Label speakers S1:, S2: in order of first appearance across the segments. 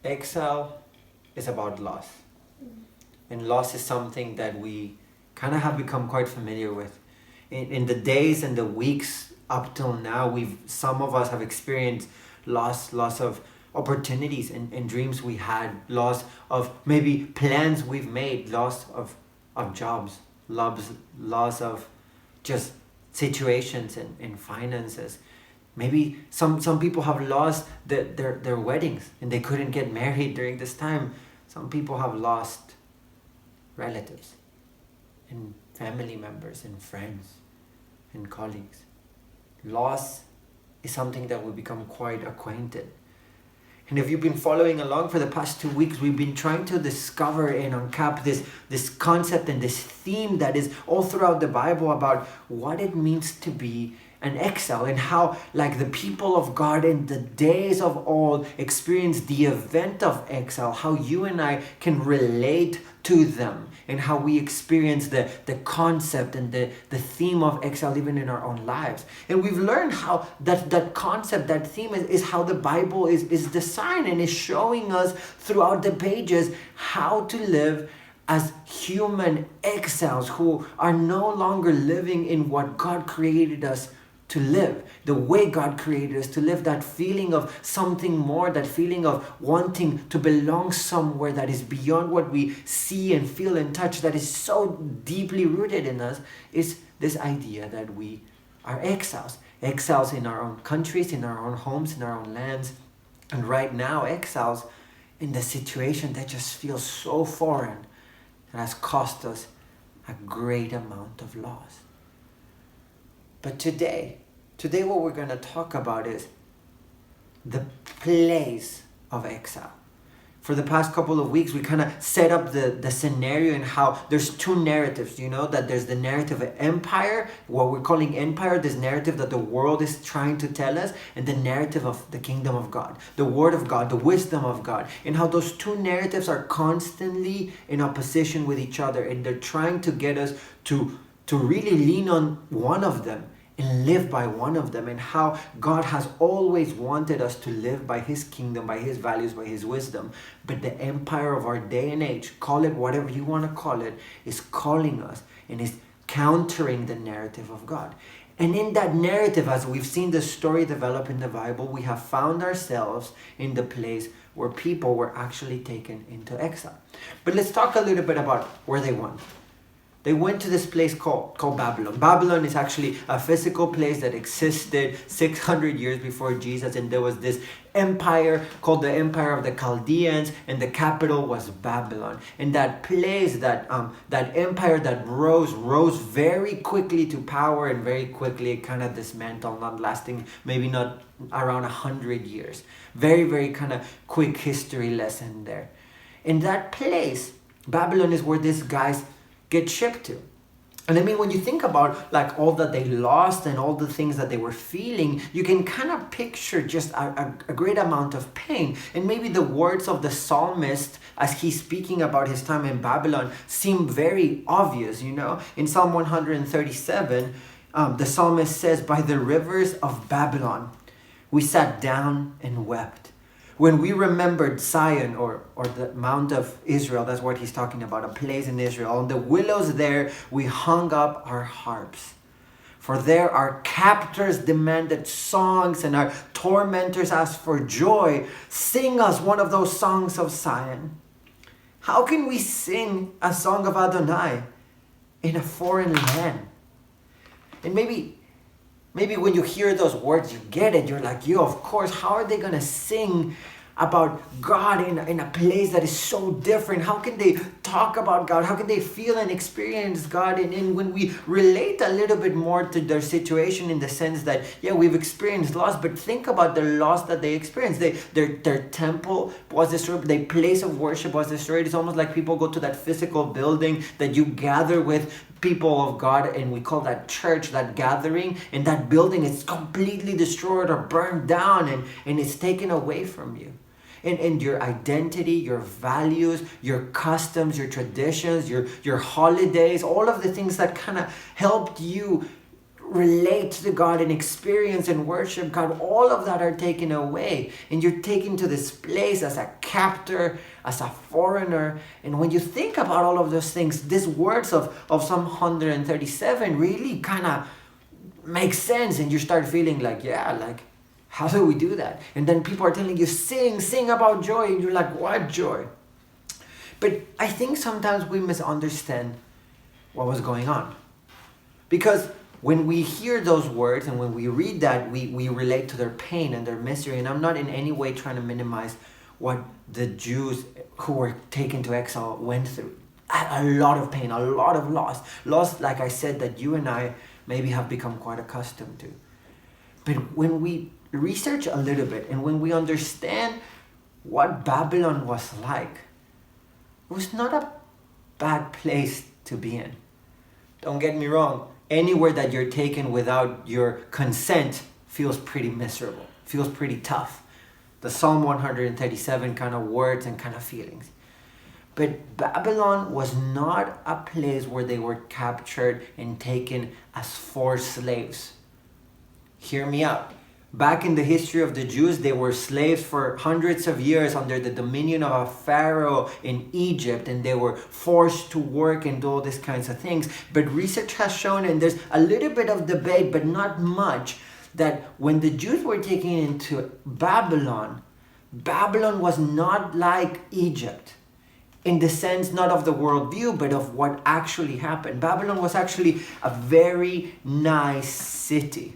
S1: Exile is about loss. And loss is something that we kind of have become quite familiar with. In the days and the weeks up till now, some of us have experienced loss of opportunities and dreams we had, loss of maybe plans we've made, loss of jobs, loss of just situations and finances. Maybe some people have lost their weddings and they couldn't get married during this time. Some people have lost relatives and family members and friends and colleagues. Loss is something that we become quite acquainted. And if you've been following along for the past 2 weeks, we've been trying to discover and uncap this concept and this theme that is all throughout the Bible about what it means to be an exile, and how, like the people of God in the days of old, experienced the event of exile, how you and I can relate to them, and how we experience the concept and the theme of exile even in our own lives. And we've learned how that concept, that theme is how the Bible is designed and is showing us throughout the pages how to live as human exiles who are no longer living in what God created us to live, the way God created us to live, that feeling of something more, that feeling of wanting to belong somewhere that is beyond what we see and feel and touch, that is so deeply rooted in us, is this idea that we are exiles. Exiles in our own countries, in our own homes, in our own lands, and right now exiles in the situation that just feels so foreign and has cost us a great amount of loss. But today what we're going to talk about is the place of exile. For the past couple of weeks, we kind of set up the scenario and how there's two narratives, that there's the narrative of empire, what we're calling empire, this narrative that the world is trying to tell us, and the narrative of the kingdom of God, the word of God, the wisdom of God, and how those two narratives are constantly in opposition with each other, and they're trying to get us to really lean on one of them and live by one of them, and how God has always wanted us to live by His kingdom, by His values, by His wisdom. But the empire of our day and age, call it whatever you want to call it, is calling us and is countering the narrative of God. And in that narrative, as we've seen the story develop in the Bible, we have found ourselves in the place where people were actually taken into exile. But let's talk a little bit about where they went. They went to this place called Babylon. Babylon is actually a physical place that existed 600 years before Jesus, and there was this empire called the Empire of the Chaldeans, and the capital was Babylon. And that place, that empire that rose very quickly to power, and very quickly it kind of dismantled, not lasting, maybe not around 100 years. Very, very kind of quick history lesson there. In that place, Babylon is where these guys get shipped to. And I mean, when you think about like all that they lost and all the things that they were feeling, you can kind of picture just a great amount of pain. And maybe the words of the psalmist as he's speaking about his time in Babylon seem very obvious, In Psalm 137, the psalmist says, "By the rivers of Babylon, we sat down and wept. When we remembered Zion, or the Mount of Israel," that's what he's talking about, a place in Israel. "On the willows there, we hung up our harps. For there our captors demanded songs, and our tormentors asked for joy. Sing us one of those songs of Zion." How can we sing a song of Adonai in a foreign land? And maybe when you hear those words, you get it. You're like, of course, how are they going to sing about God in a place that is so different? How can they talk about God? How can they feel and experience God? And when we relate a little bit more to their situation, in the sense that, we've experienced loss, but think about the loss that they experienced. Their temple was destroyed. Their place of worship was destroyed. It's almost like people go to that physical building that you gather with people of God, and we call that church, that gathering, and that building is completely destroyed or burned down, and it's taken away from you. And your identity, your values, your customs, your traditions, your holidays, all of the things that kind of helped you relate to God and experience and worship God, all of that are taken away. And you're taken to this place as a captor, as a foreigner. And when you think about all of those things, these words of Psalm 137 really kind of make sense. And you start feeling like, yeah, like, how do we do that? And then people are telling you, sing about joy. And you're like, what joy? But I think sometimes we misunderstand what was going on. Because when we hear those words and when we read that, we relate to their pain and their misery. And I'm not in any way trying to minimize what the Jews who were taken to exile went through. A lot of pain, a lot of loss. Loss, like I said, that you and I maybe have become quite accustomed to. But when we research a little bit and when we understand what Babylon was like, it was not a bad place to be in. Don't get me wrong. Anywhere that you're taken without your consent feels pretty miserable, feels pretty tough. The Psalm 137 kind of words and kind of feelings. But Babylon was not a place where they were captured and taken as forced slaves. Hear me out. Back in the history of the Jews, they were slaves for hundreds of years under the dominion of a pharaoh in Egypt, and they were forced to work and do all these kinds of things. But research has shown, and there's a little bit of debate, but not much, that when the Jews were taken into Babylon, Babylon was not like Egypt, in the sense not of the worldview, but of what actually happened. Babylon was actually a very nice city.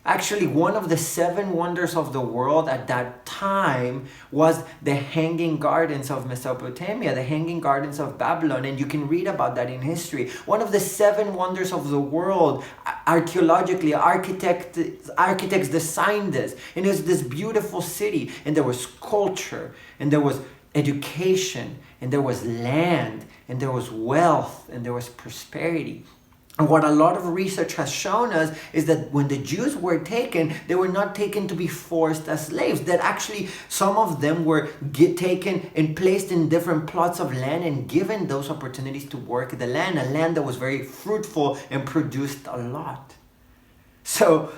S1: Actually, one of the 7 wonders of the world at that time was the Hanging Gardens of Mesopotamia, the Hanging Gardens of Babylon, and you can read about that in history. One of the 7 wonders of the world, archaeologically, architects designed this, and it was this beautiful city, and there was culture, and there was education, and there was land, and there was wealth, and there was prosperity. And what a lot of research has shown us is that when the Jews were taken, they were not taken to be forced as slaves. That actually some of them were taken and placed in different plots of land and given those opportunities to work the land, a land that was very fruitful and produced a lot. So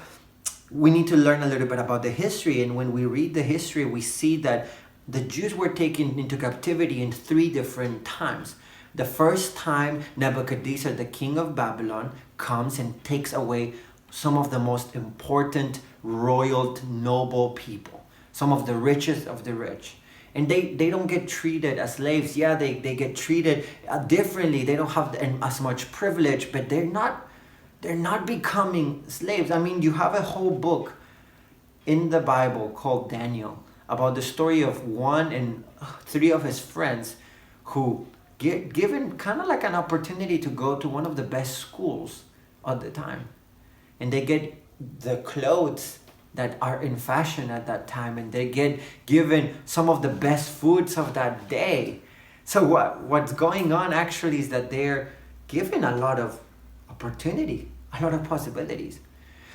S1: we need to learn a little bit about the history. And when we read the history, we see that the Jews were taken into captivity in 3 different times. The first time Nebuchadnezzar, the king of Babylon, comes and takes away some of the most important royal noble people, some of the richest of the rich. And they don't get treated as slaves. Yeah, they get treated differently. They don't have as much privilege, but they're not becoming slaves. I mean, you have a whole book in the Bible called Daniel about the story of 1 and 3 of his friends who given kind of like an opportunity to go to one of the best schools at the time. And they get the clothes that are in fashion at that time, and they get given some of the best foods of that day. So what's going on actually is that they're given a lot of opportunity, a lot of possibilities.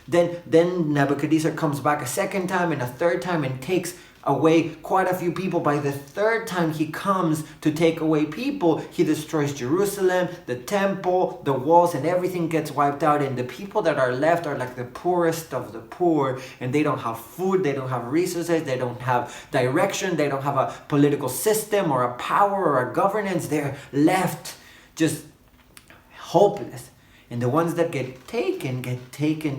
S1: Then Nebuchadnezzar comes back a second time and a third time and takes away quite a few people. By the third time he comes to take away people, he destroys Jerusalem, the temple, the walls, and everything gets wiped out. And the people that are left are like the poorest of the poor, and they don't have food, they don't have resources, they don't have direction, they don't have a political system or a power or a governance. They're left just hopeless. And the ones that get taken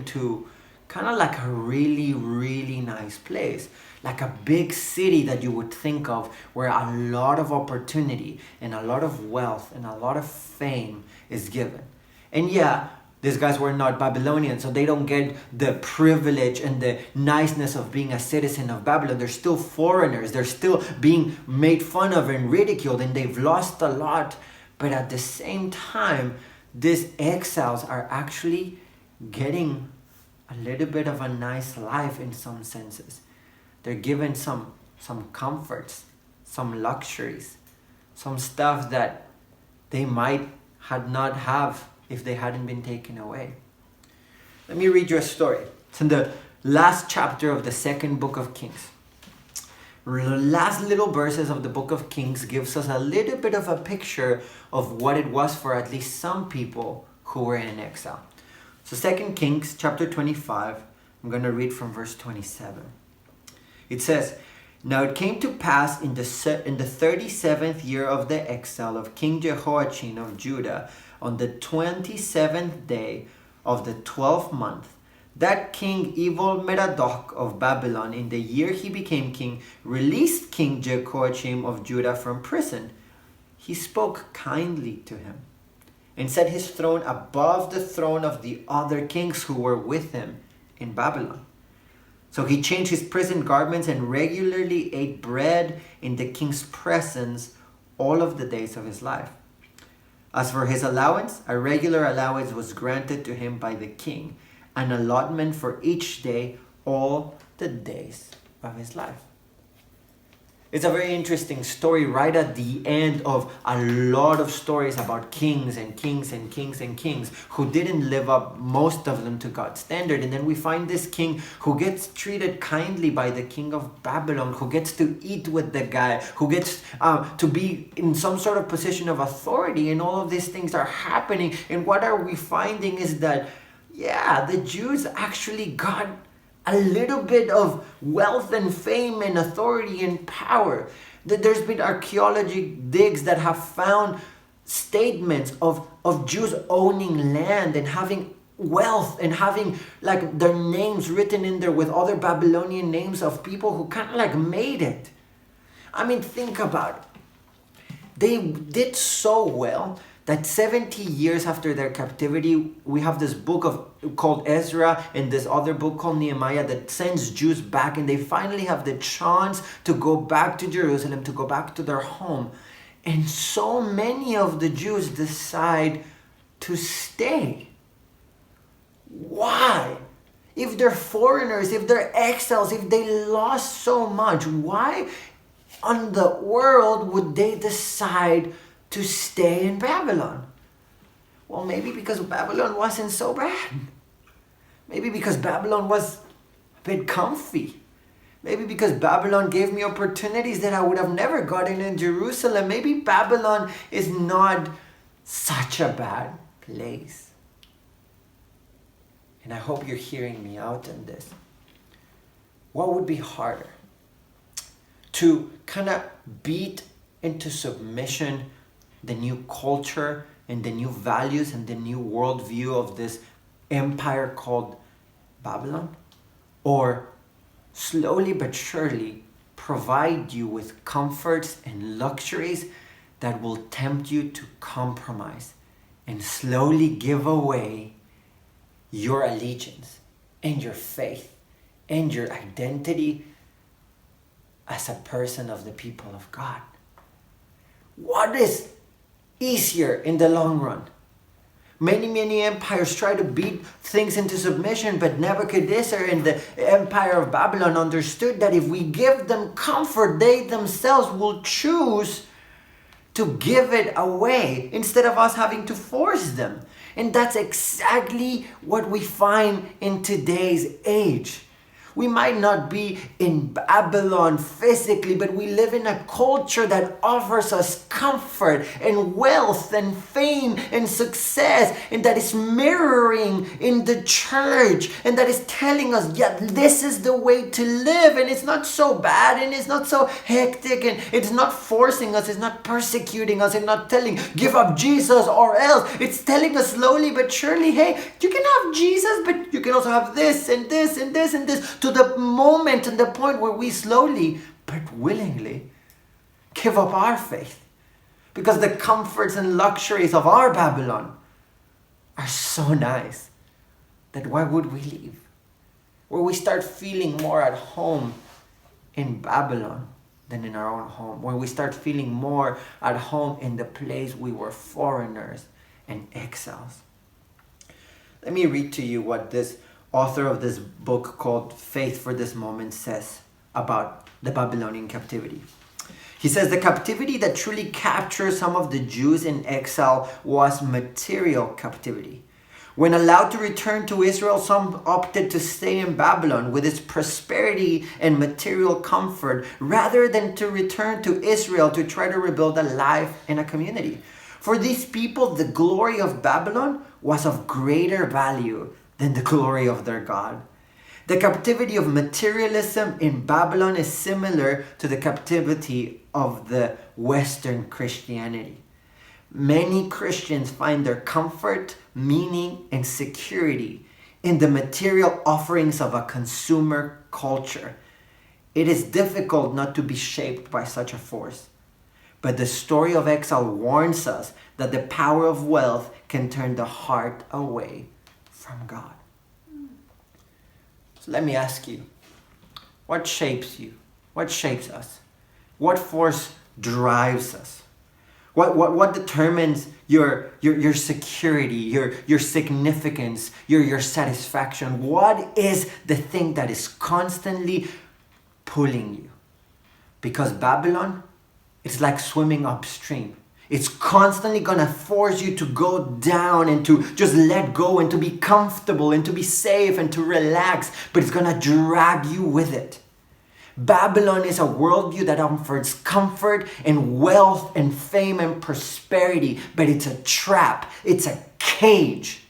S1: to kind of like a really, really nice place. Like a big city that you would think of where a lot of opportunity and a lot of wealth and a lot of fame is given. And yeah, these guys were not Babylonians, so they don't get the privilege and the niceness of being a citizen of Babylon. They're still foreigners. They're still being made fun of and ridiculed, and they've lost a lot. But at the same time, these exiles are actually getting a little bit of a nice life in some senses. They're given some comforts, some luxuries, some stuff that they might had not have if they hadn't been taken away. Let me read you a story. It's in the last chapter of the 2nd book of Kings. The last little verses of the book of Kings gives us a little bit of a picture of what it was for at least some people who were in exile. So 2 Kings chapter 25, I'm going to read from verse 27. It says, "Now it came to pass in the 37th year of the exile of King Jehoiachin of Judah, on the 27th day of the 12th month, that King Evil-Merodach of Babylon, in the year he became king, released King Jehoiachin of Judah from prison. He spoke kindly to him and set his throne above the throne of the other kings who were with him in Babylon. So he changed his prison garments and regularly ate bread in the king's presence all of the days of his life. As for his allowance, a regular allowance was granted to him by the king, an allotment for each day all the days of his life." It's a very interesting story right at the end of a lot of stories about kings and kings and kings and kings who didn't live up, most of them, to God's standard. And then we find this king who gets treated kindly by the king of Babylon, who gets to eat with the guy, who gets to be in some sort of position of authority, and all of these things are happening. And what are we finding is that, yeah, the Jews actually got a little bit of wealth and fame and authority and power. There's been archaeology digs that have found statements of Jews owning land and having wealth and having like their names written in there with other Babylonian names of people who kind of like made it. I mean, think about it. They did so well that 70 years after their captivity, we have this book called Ezra and this other book called Nehemiah that sends Jews back, and they finally have the chance to go back to Jerusalem, to go back to their home. And so many of the Jews decide to stay. Why? If they're foreigners, if they're exiles, if they lost so much, why on the world would they decide to stay in Babylon? Well, maybe because Babylon wasn't so bad. Maybe because Babylon was a bit comfy. Maybe because Babylon gave me opportunities that I would have never gotten in Jerusalem. Maybe Babylon is not such a bad place. And I hope you're hearing me out in this. What would be harder? To kind of beat into submission the new culture and the new values and the new worldview of this empire called Babylon? Or slowly but surely provide you with comforts and luxuries that will tempt you to compromise and slowly give away your allegiance and your faith and your identity as a person of the people of God? What is easier in the long run? Many empires try to beat things into submission, but Nebuchadnezzar and the empire of Babylon understood that if we give them comfort, they themselves will choose to give it away instead of us having to force them. And that's exactly what we find in today's age. We might not be in Babylon physically, but we live in a culture that offers us comfort and wealth and fame and success, and that is mirroring in the church, and that is telling us, yeah, this is the way to live, and it's not so bad, and it's not so hectic, and it's not forcing us, it's not persecuting us, and not telling, give up Jesus or else. It's telling us slowly but surely, hey, you can have Jesus, but you can also have this and this and this and this, to the moment and the point where we slowly but willingly give up our faith, because the comforts and luxuries of our Babylon are so nice that why would we leave? Where we start feeling more at home in Babylon than in our own home, where we start feeling more at home in the place we were foreigners and exiles. Let me read to you what this author of this book called Faith for This Moment says about the Babylonian captivity. He says the captivity that truly captured some of the Jews in exile was material captivity. When allowed to return to Israel, some opted to stay in Babylon with its prosperity and material comfort rather than to return to Israel to try to rebuild a life and a community. For these people, the glory of Babylon was of greater value than the glory of their God. The captivity of materialism in Babylon is similar to the captivity of the Western Christianity. Many Christians find their comfort, meaning, and security in the material offerings of a consumer culture. It is difficult not to be shaped by such a force. But the story of exile warns us that the power of wealth can turn the heart away from God. So let me ask you, what shapes you? What shapes us? What force drives us? What determines your security, your significance, your satisfaction? What is the thing that is constantly pulling you? Because Babylon, it's like swimming upstream. It's constantly gonna force you to go down and to just let go and to be comfortable and to be safe and to relax, but it's gonna drag you with it. Babylon is a worldview that offers comfort and wealth and fame and prosperity, but it's a trap. It's a cage.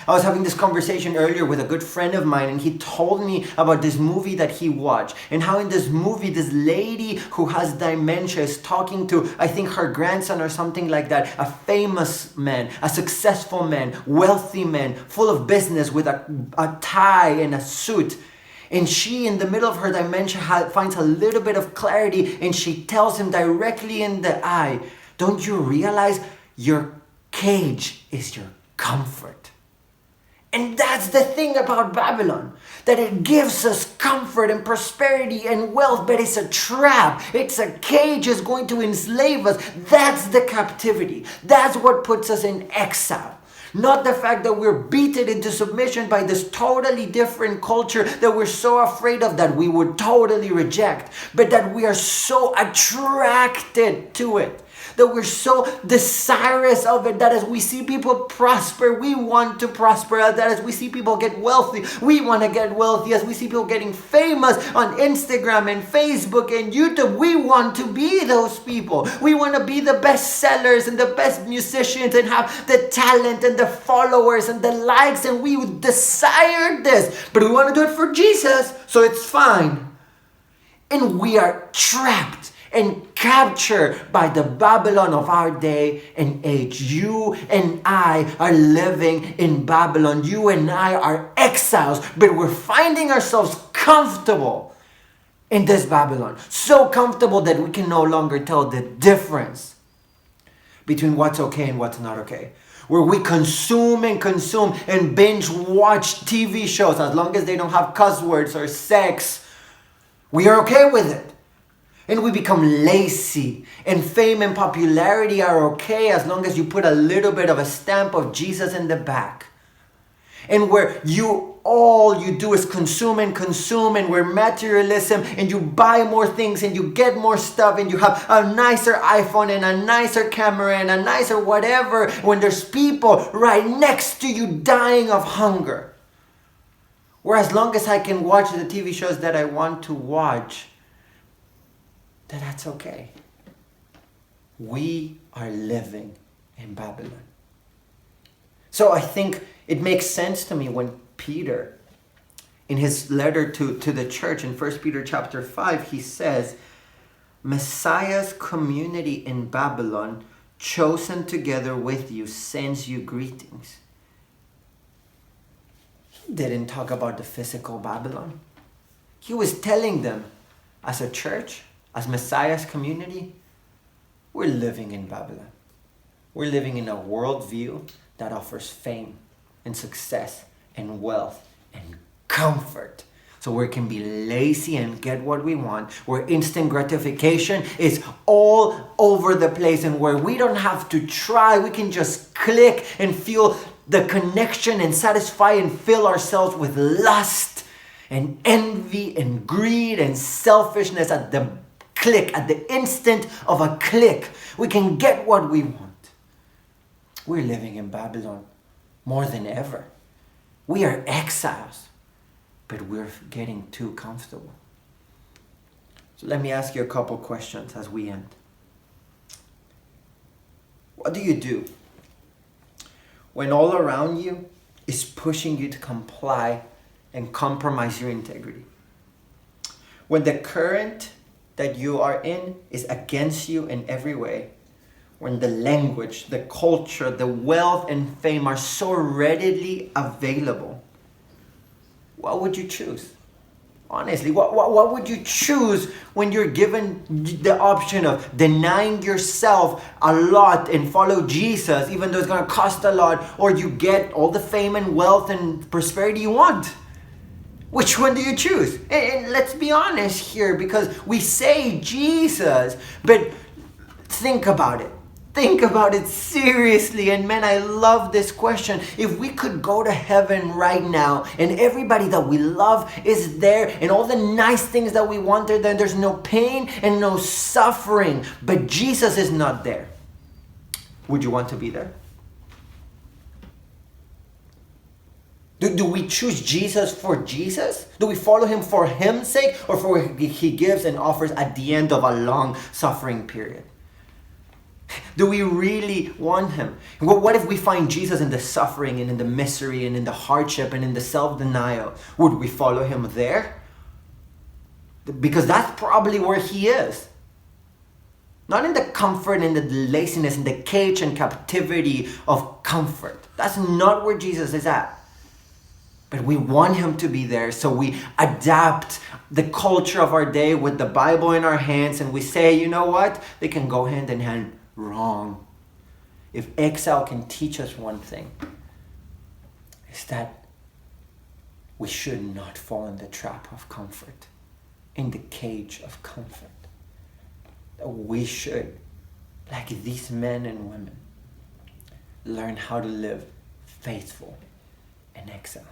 S1: I was having this conversation earlier with a good friend of mine, and he told me about this movie that he watched and how in this movie this lady who has dementia is talking to, I think, her grandson or something like that, a famous man, a successful man, wealthy man, full of business with a tie and a suit. And she, in the middle of her dementia, finds a little bit of clarity, and she tells him directly in the eye, "Don't you realize your cage is your comfort?" And that's the thing about Babylon, that it gives us comfort and prosperity and wealth, but it's a trap. It's a cage. It's going to enslave us. That's the captivity. That's what puts us in exile. Not the fact that we're beaten into submission by this totally different culture that we're so afraid of that we would totally reject, but that we are so attracted to it, that we're so desirous of it, that as we see people prosper, we want to prosper. That as we see people get wealthy, we want to get wealthy. As we see people getting famous on Instagram and Facebook and YouTube, we want to be those people. We want to be the best sellers and the best musicians and have the talent and the followers and the likes, and we desire this. But we want to do it for Jesus, so it's fine. And we are trapped and captured by the Babylon of our day and age. You and I are living in Babylon. You and I are exiles, but we're finding ourselves comfortable in this Babylon. So comfortable that we can no longer tell the difference between what's okay and what's not okay. Where we consume and binge watch TV shows as long as they don't have cuss words or sex. We are okay with it. And we become lazy, and fame and popularity are okay as long as you put a little bit of a stamp of Jesus in the back. And where all you do is consume, and we're materialism, and you buy more things and you get more stuff, and you have a nicer iPhone and a nicer camera and a nicer whatever, when there's people right next to you dying of hunger. Where as long as I can watch the TV shows that I want to watch, that's okay. We are living in Babylon. So I think it makes sense to me when Peter, in his letter to the church in 1 Peter chapter 5, he says, Messiah's community in Babylon, chosen together with you, sends you greetings. He didn't talk about the physical Babylon. He was telling them, as a church, as Messiah's community, we're living in Babylon. We're living in a worldview that offers fame and success and wealth and comfort. So we can be lazy and get what we want, where instant gratification is all over the place, and where we don't have to try, we can just click and feel the connection and satisfy and fill ourselves with lust and envy and greed and selfishness at the click, at the instant of a click. We can get what we want. We're living in Babylon more than ever. We are exiles, but we're getting too comfortable. So let me ask you a couple questions as we end. What do you do when all around you is pushing you to comply and compromise your integrity. When the current that you are in is against you in every way, when the language, the culture, the wealth and fame are so readily available, what would you choose? Honestly, what would you choose when you're given the option of denying yourself a lot and follow Jesus, even though it's going to cost a lot, or you get all the fame and wealth and prosperity you want? Which one do you choose? And let's be honest here, because we say Jesus, but think about it. Think about it seriously. And man, I love this question. If we could go to heaven right now and everybody that we love is there and all the nice things that we want are there, there's no pain and no suffering, but Jesus is not there, would you want to be there? Do we choose Jesus for Jesus? Do we follow him for his sake, or for what he gives and offers at the end of a long suffering period? Do we really want him? What if we find Jesus in the suffering and in the misery and in the hardship and in the self-denial? Would we follow him there? Because that's probably where he is. Not in the comfort and the laziness and the cage and captivity of comfort. That's not where Jesus is at. But we want him to be there, so we adapt the culture of our day with the Bible in our hands, and we say, you know what? They can go hand in hand. Wrong. If Exile can teach us one thing, is that we should not fall in the trap of comfort, in the cage of comfort. That we should, like these men and women, learn how to live faithful in exile.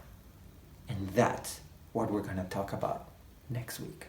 S1: And that's what we're going to talk about next week.